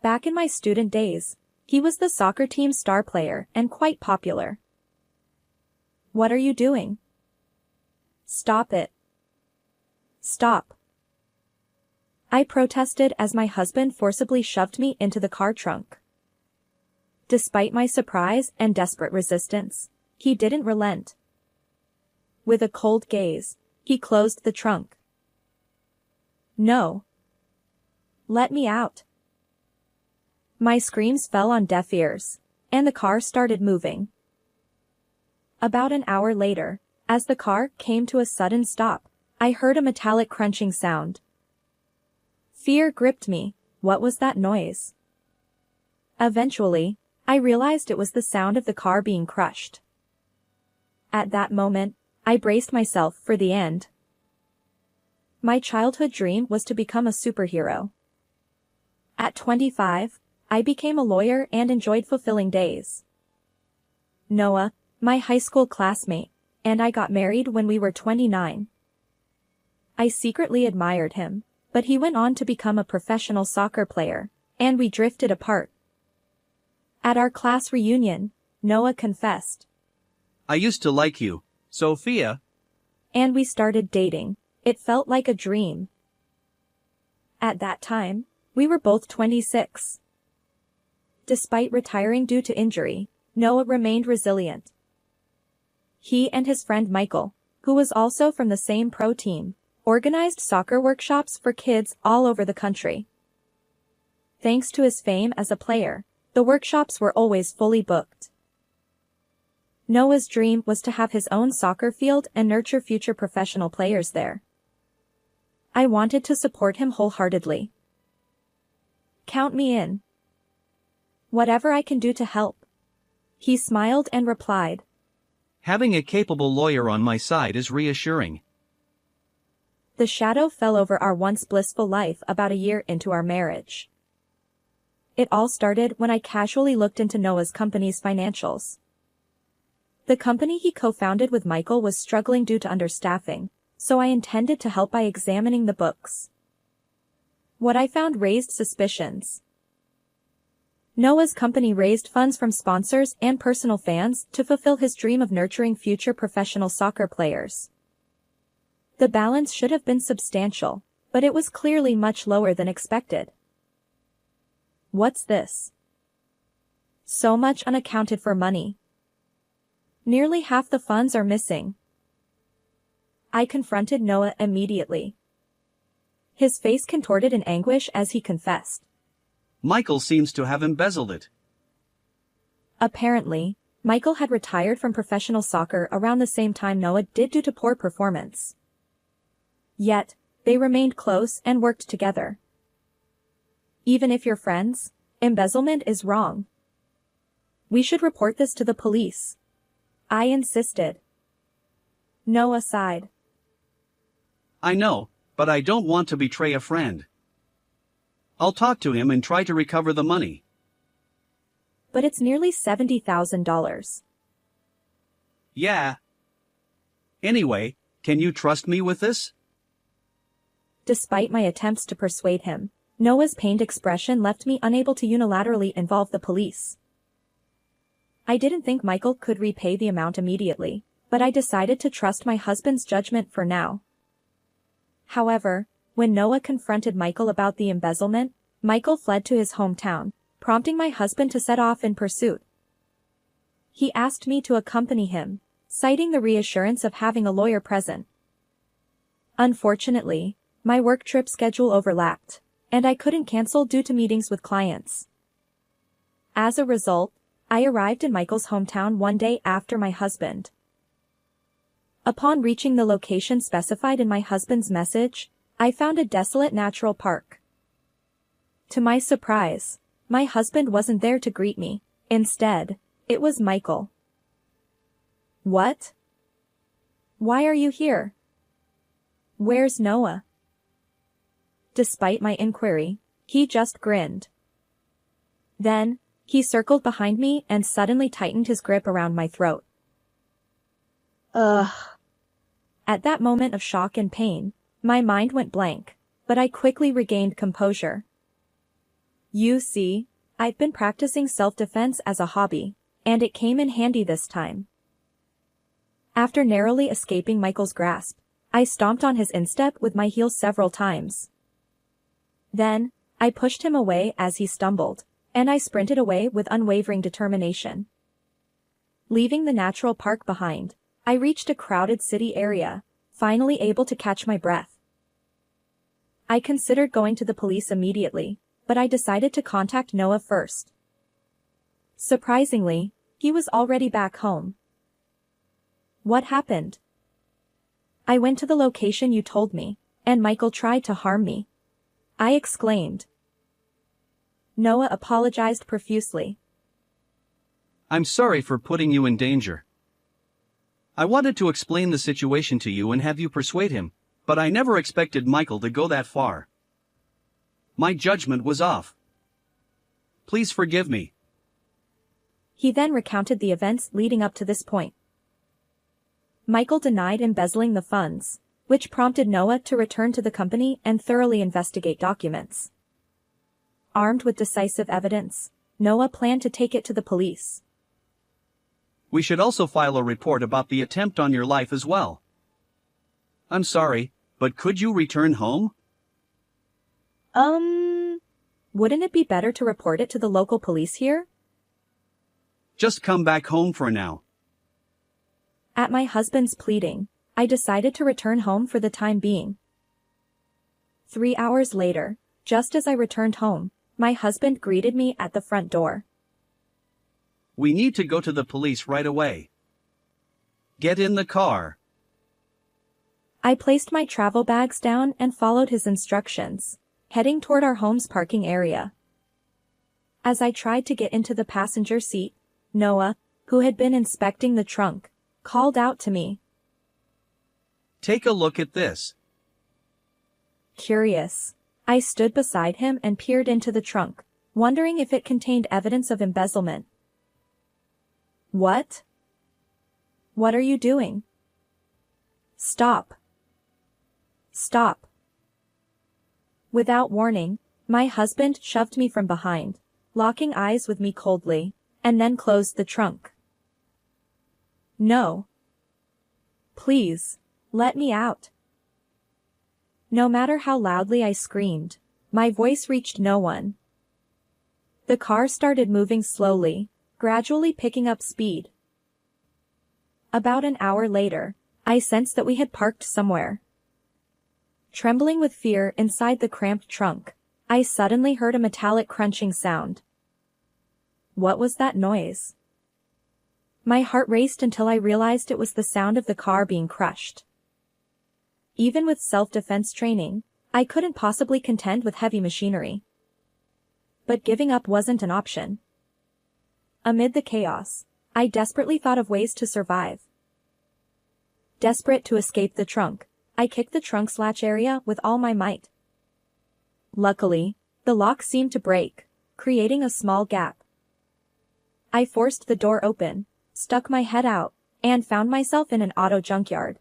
Back in my student days, he was the soccer team's star player and quite popular. What are you doing? Stop it. Stop. I protested as my husband forcibly shoved me into the car trunk. Despite my surprise and desperate resistance, he didn't relent. With a cold gaze, he closed the trunk. No. Let me out. My screams fell on deaf ears, and the car started moving. About an hour later, as the car came to a sudden stop, I heard a metallic crunching sound. Fear gripped me. What was that noise? Eventually, I realized it was the sound of the car being crushed. At that moment, I braced myself for the end. My childhood dream was to become a superhero. At 25, I became a lawyer and enjoyed fulfilling days. Noah, my high school classmate, and I got married when we were 29. I secretly admired him, but he went on to become a professional soccer player, and we drifted apart. At our class reunion, Noah confessed. I used to like you, Sophia. And we started dating. It felt like a dream. At that time, we were both 26. Despite retiring due to injury, Noah remained resilient. He and his friend Michael, who was also from the same pro team, organized soccer workshops for kids all over the country. Thanks to his fame as a player, the workshops were always fully booked. Noah's dream was to have his own soccer field and nurture future professional players there. I wanted to support him wholeheartedly. Count me in. Whatever I can do to help. He smiled and replied. Having a capable lawyer on my side is reassuring. The shadow fell over our once blissful life about a year into our marriage. It all started when I casually looked into Noah's company's financials. The company he co-founded with Michael was struggling due to understaffing, so I intended to help by examining the books. What I found raised suspicions. Noah's company raised funds from sponsors and personal fans to fulfill his dream of nurturing future professional soccer players. The balance should have been substantial, but it was clearly much lower than expected. What's this? So much unaccounted for money. Nearly half the funds are missing. I confronted Noah immediately. His face contorted in anguish as he confessed. Michael seems to have embezzled it. Apparently, Michael had retired from professional soccer around the same time Noah did due to poor performance. Yet, they remained close and worked together. Even if you're friends, embezzlement is wrong. We should report this to the police. I insisted. Noah sighed. I know, but I don't want to betray a friend. I'll talk to him and try to recover the money. But it's nearly $70,000. Yeah. Anyway, can you trust me with this? Despite my attempts to persuade him, Noah's pained expression left me unable to unilaterally involve the police. I didn't think Michael could repay the amount immediately, but I decided to trust my husband's judgment for now. However, when Noah confronted Michael about the embezzlement, Michael fled to his hometown, prompting my husband to set off in pursuit. He asked me to accompany him, citing the reassurance of having a lawyer present. Unfortunately, my work trip schedule overlapped, and I couldn't cancel due to meetings with clients. As a result, I arrived in Michael's hometown one day after my husband. Upon reaching the location specified in my husband's message, I found a desolate natural park. To my surprise, my husband wasn't there to greet me. Instead, it was Michael. What? Why are you here? Where's Noah? Despite my inquiry, he just grinned. Then, he circled behind me and suddenly tightened his grip around my throat. Ugh. At that moment of shock and pain, my mind went blank, but I quickly regained composure. You see, I've been practicing self-defense as a hobby, and it came in handy this time. After narrowly escaping Michael's grasp, I stomped on his instep with my heels several times. Then, I pushed him away as he stumbled, and I sprinted away with unwavering determination. Leaving the natural park behind, I reached a crowded city area, finally able to catch my breath. I considered going to the police immediately, but I decided to contact Noah first. Surprisingly, he was already back home. What happened? I went to the location you told me, and Michael tried to harm me. I exclaimed. Noah apologized profusely. I'm sorry for putting you in danger. I wanted to explain the situation to you and have you persuade him, but I never expected Michael to go that far. My judgment was off. Please forgive me. He then recounted the events leading up to this point. Michael denied embezzling the funds, which prompted Noah to return to the company and thoroughly investigate documents. Armed with decisive evidence, Noah planned to take it to the police. We should also file a report about the attempt on your life as well. I'm sorry, but could you return home? Wouldn't it be better to report it to the local police here? Just come back home for now. At my husband's pleading, I decided to return home for the time being. 3 hours later, just as I returned home, my husband greeted me at the front door. We need to go to the police right away. Get in the car. I placed my travel bags down and followed his instructions, heading toward our home's parking area. As I tried to get into the passenger seat, Noah, who had been inspecting the trunk, called out to me. Take a look at this. Curious, I stood beside him and peered into the trunk, wondering if it contained evidence of embezzlement. What? What are you doing? Stop. Stop. Without warning, my husband shoved me from behind, locking eyes with me coldly, and then closed the trunk. No. Please, let me out. No matter how loudly I screamed, my voice reached no one. The car started moving slowly, gradually picking up speed. About an hour later, I sensed that we had parked somewhere. Trembling with fear inside the cramped trunk, I suddenly heard a metallic crunching sound. What was that noise? My heart raced until I realized it was the sound of the car being crushed. Even with self-defense training, I couldn't possibly contend with heavy machinery. But giving up wasn't an option. Amid the chaos, I desperately thought of ways to survive. Desperate to escape the trunk, I kicked the trunk's latch area with all my might. Luckily, the lock seemed to break, creating a small gap. I forced the door open, stuck my head out, and found myself in an auto junkyard.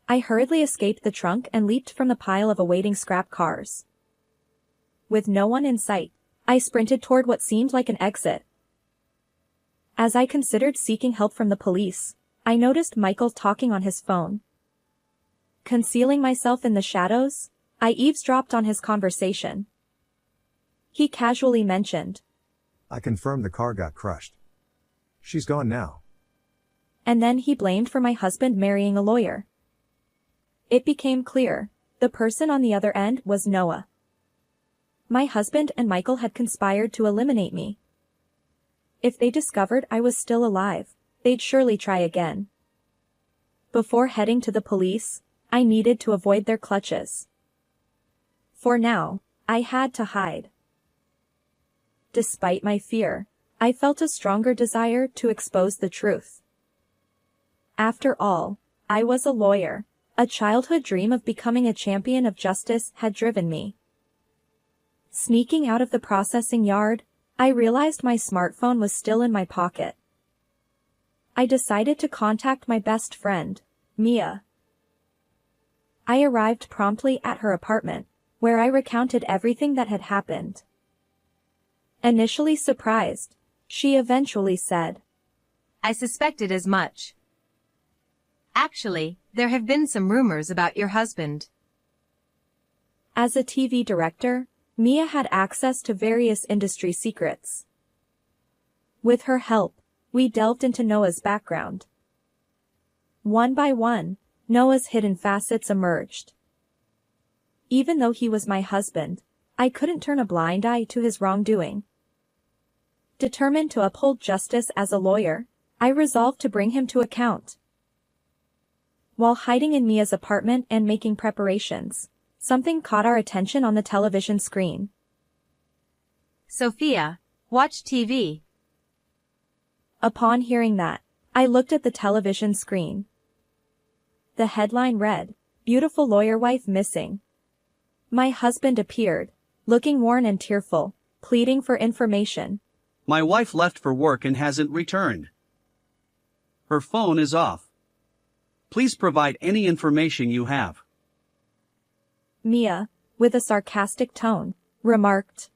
I hurriedly escaped the trunk and leaped from the pile of awaiting scrap cars. With no one in sight, I sprinted toward what seemed like an exit. As I considered seeking help from the police, I noticed Michael talking on his phone. Concealing myself in the shadows, I eavesdropped on his conversation. He casually mentioned, I confirmed the car got crushed. She's gone now. And then he blamed for my husband marrying a lawyer. It became clear, the person on the other end was Noah. My husband and Michael had conspired to eliminate me. If they discovered I was still alive, they'd surely try again. Before heading to the police, I needed to avoid their clutches. For now, I had to hide. Despite my fear, I felt a stronger desire to expose the truth. After all, I was a lawyer. A childhood dream of becoming a champion of justice had driven me. Sneaking out of the processing yard, I realized my smartphone was still in my pocket. I decided to contact my best friend, Mia. I arrived promptly at her apartment, where I recounted everything that had happened. Initially surprised, she eventually said, I suspected as much. Actually, there have been some rumors about your husband. As a TV director, Mia had access to various industry secrets. With her help, we delved into Noah's background. One by one, Noah's hidden facets emerged. Even though he was my husband, I couldn't turn a blind eye to his wrongdoing. Determined to uphold justice as a lawyer, I resolved to bring him to account. While hiding in Mia's apartment and making preparations, something caught our attention on the television screen. Sophia, watch TV. Upon hearing that, I looked at the television screen. The headline read, Beautiful Lawyer Wife Missing. My husband appeared, looking worn and tearful, pleading for information. My wife left for work and hasn't returned. Her phone is off. Please provide any information you have. Mia, with a sarcastic tone, remarked.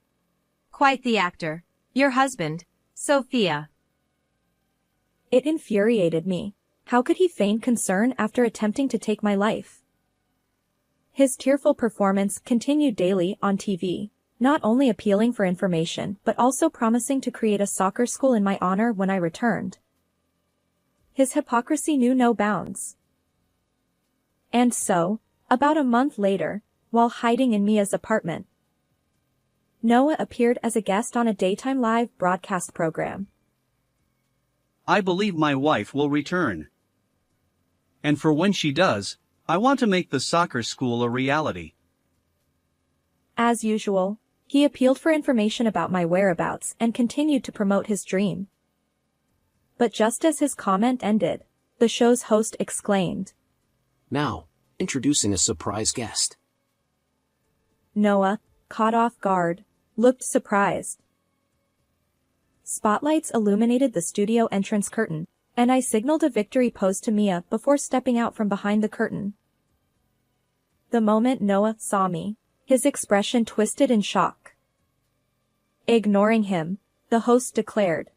Quite the actor. Your husband, Sophia. It infuriated me. How could he feign concern after attempting to take my life? His tearful performance continued daily on TV, not only appealing for information but also promising to create a soccer school in my honor when I returned. His hypocrisy knew no bounds. And so, about a month later, while hiding in Mia's apartment, Noah appeared as a guest on a daytime live broadcast program. I believe my wife will return. And for when she does, I want to make the soccer school a reality. As usual, he appealed for information about my whereabouts and continued to promote his dream. But just as his comment ended, the show's host exclaimed, Now, introducing a surprise guest. Noah, caught off guard, looked surprised. Spotlights illuminated the studio entrance curtain, and I signaled a victory pose to Mia before stepping out from behind the curtain. The moment Noah saw me, his expression twisted in shock. Ignoring him, the host declared,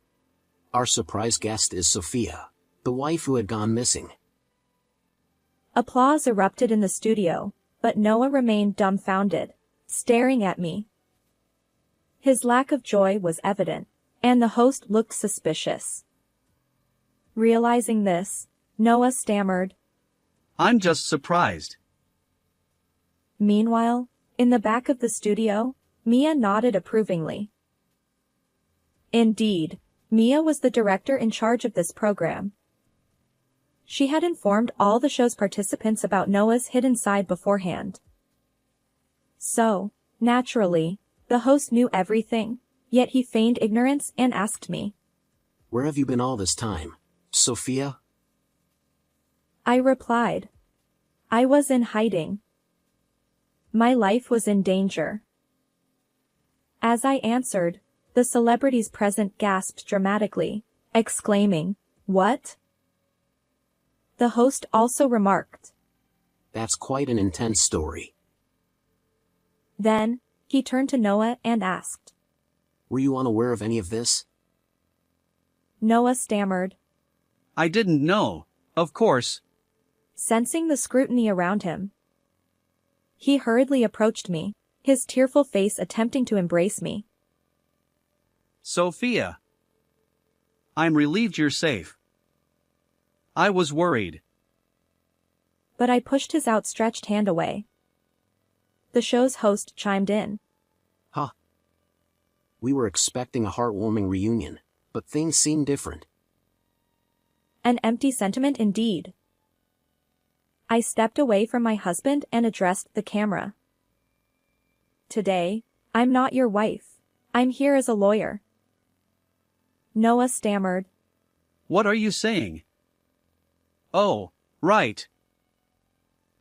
Our surprise guest is Sophia, the wife who had gone missing. Applause erupted in the studio, but Noah remained dumbfounded, staring at me. His lack of joy was evident, and the host looked suspicious. Realizing this, Noah stammered. I'm just surprised. Meanwhile, in the back of the studio, Mia nodded approvingly. Indeed, Mia was the director in charge of this program. She had informed all the show's participants about Noah's hidden side beforehand. So, naturally, the host knew everything, yet he feigned ignorance and asked me. Where have you been all this time, Sophia? I replied. I was in hiding. My life was in danger. As I answered, the celebrities present gasped dramatically, exclaiming, What? The host also remarked. That's quite an intense story. Then, he turned to Noah and asked. Were you unaware of any of this? Noah stammered. I didn't know, of course. Sensing the scrutiny around him, he hurriedly approached me, his tearful face attempting to embrace me. Sophia. I'm relieved you're safe. I was worried. But I pushed his outstretched hand away. The show's host chimed in. Huh. We were expecting a heartwarming reunion, but things seem different. An empty sentiment indeed. I stepped away from my husband and addressed the camera. Today, I'm not your wife. I'm here as a lawyer. Noah stammered. What are you saying? Oh, right.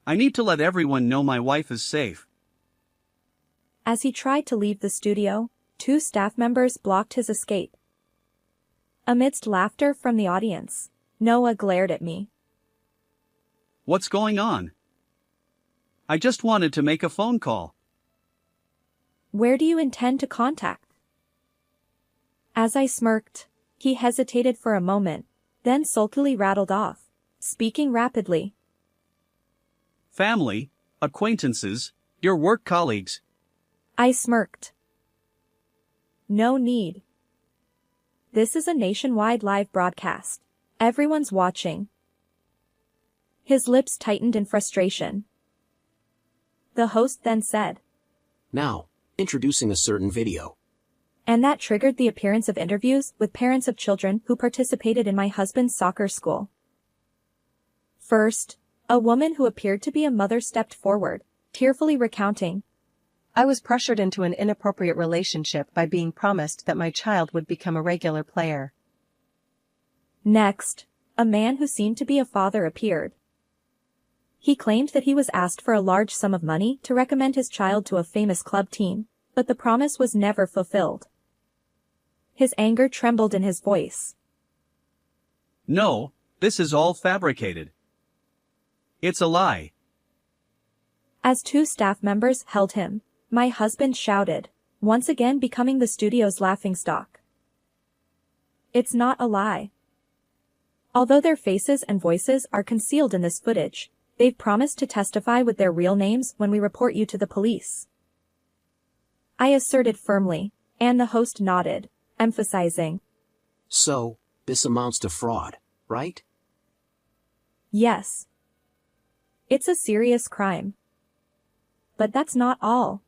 I need to let everyone know my wife is safe. As he tried to leave the studio, 2 staff members blocked his escape. Amidst laughter from the audience, Noah glared at me. What's going on? I just wanted to make a phone call. Where do you intend to contact? As I smirked, he hesitated for a moment, then sulkily rattled off, speaking rapidly. Family, acquaintances, your work colleagues. I smirked. No need. This is a nationwide live broadcast. Everyone's watching. His lips tightened in frustration. The host then said, Now, introducing a certain video. and that triggered the appearance of interviews with parents of children who participated in my husband's soccer school. First, a woman who appeared to be a mother stepped forward, tearfully recounting, I was pressured into an inappropriate relationship by being promised that my child would become a regular player. Next, a man who seemed to be a father appeared. He claimed that he was asked for a large sum of money to recommend his child to a famous club team, but the promise was never fulfilled. His anger trembled in his voice. No, this is all fabricated. It's a lie. As two staff members held him, my husband shouted, once again becoming the studio's laughingstock. It's not a lie. Although their faces and voices are concealed in this footage, they've promised to testify with their real names when we report you to the police. I asserted firmly, and the host nodded, emphasizing, So, this amounts to fraud, right? yes. It's a serious crime. But that's not all.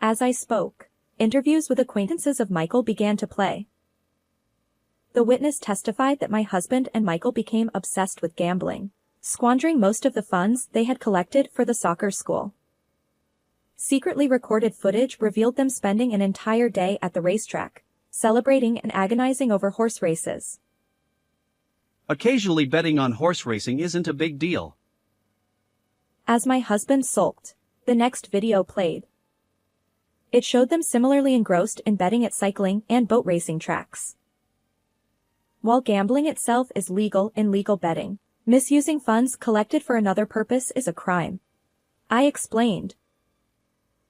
As I spoke, interviews with acquaintances of Michael began to play. The witness testified that my husband and Michael became obsessed with gambling, squandering most of the funds they had collected for the soccer school. Secretly recorded footage revealed them spending an entire day at the racetrack, celebrating and agonizing over horse races. Occasionally betting on horse racing isn't a big deal. As my husband sulked, the next video played. It showed them similarly engrossed in betting at cycling and boat racing tracks. While gambling itself is legal in legal betting, misusing funds collected for another purpose is a crime. I explained.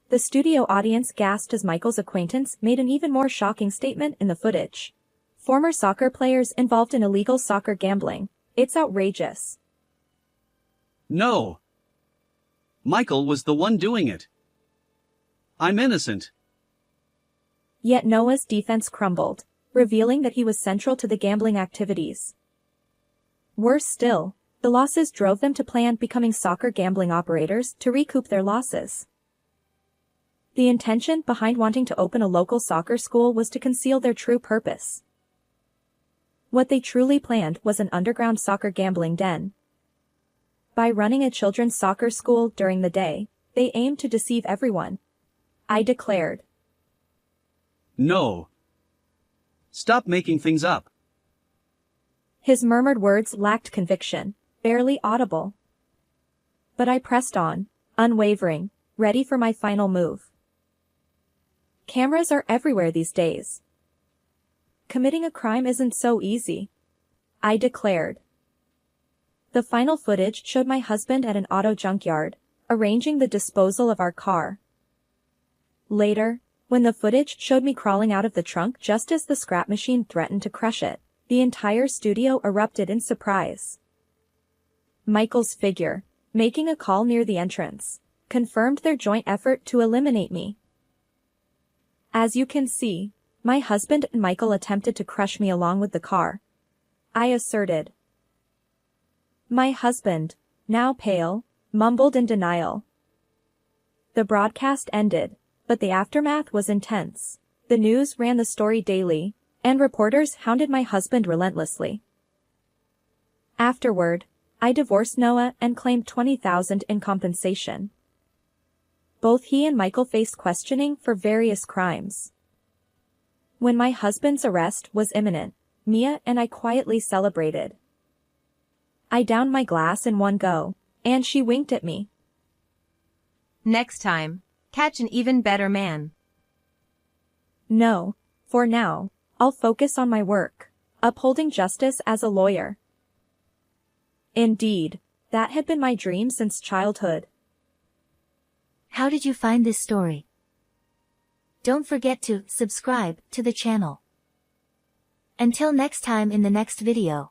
The studio audience gasped as Michael's acquaintance made an even more shocking statement in the footage. Former soccer players involved in illegal soccer gambling. It's outrageous. No. Michael was the one doing it. I'm innocent. Yet Noah's defense crumbled, revealing that he was central to the gambling activities. Worse still, the losses drove them to plan becoming soccer gambling operators to recoup their losses. The intention behind wanting to open a local soccer school was to conceal their true purpose. What they truly planned was an underground soccer gambling den. By running a children's soccer school during the day, they aimed to deceive everyone. I declared. No. Stop making things up. His murmured words lacked conviction, barely audible. But I pressed on, unwavering, ready for my final move. Cameras are everywhere these days. Committing a crime isn't so easy. I declared. The final footage showed my husband at an auto junkyard, arranging the disposal of our car. Later, when the footage showed me crawling out of the trunk just as the scrap machine threatened to crush it, the entire studio erupted in surprise. Michael's figure, making a call near the entrance, confirmed their joint effort to eliminate me. As you can see, my husband and Michael attempted to crush me along with the car. I asserted. My husband, now pale, mumbled in denial. The broadcast ended, but the aftermath was intense. The news ran the story daily, and reporters hounded my husband relentlessly. Afterward, I divorced Noah and claimed $20,000 in compensation. Both he and Michael faced questioning for various crimes. When my husband's arrest was imminent, Mia and I quietly celebrated. I downed my glass in one go, and she winked at me. Next time, catch an even better man. No, for now, I'll focus on my work, upholding justice as a lawyer. Indeed, that had been my dream since childhood. How did you find this story? don't forget to subscribe to the channel. Until next time in the next video.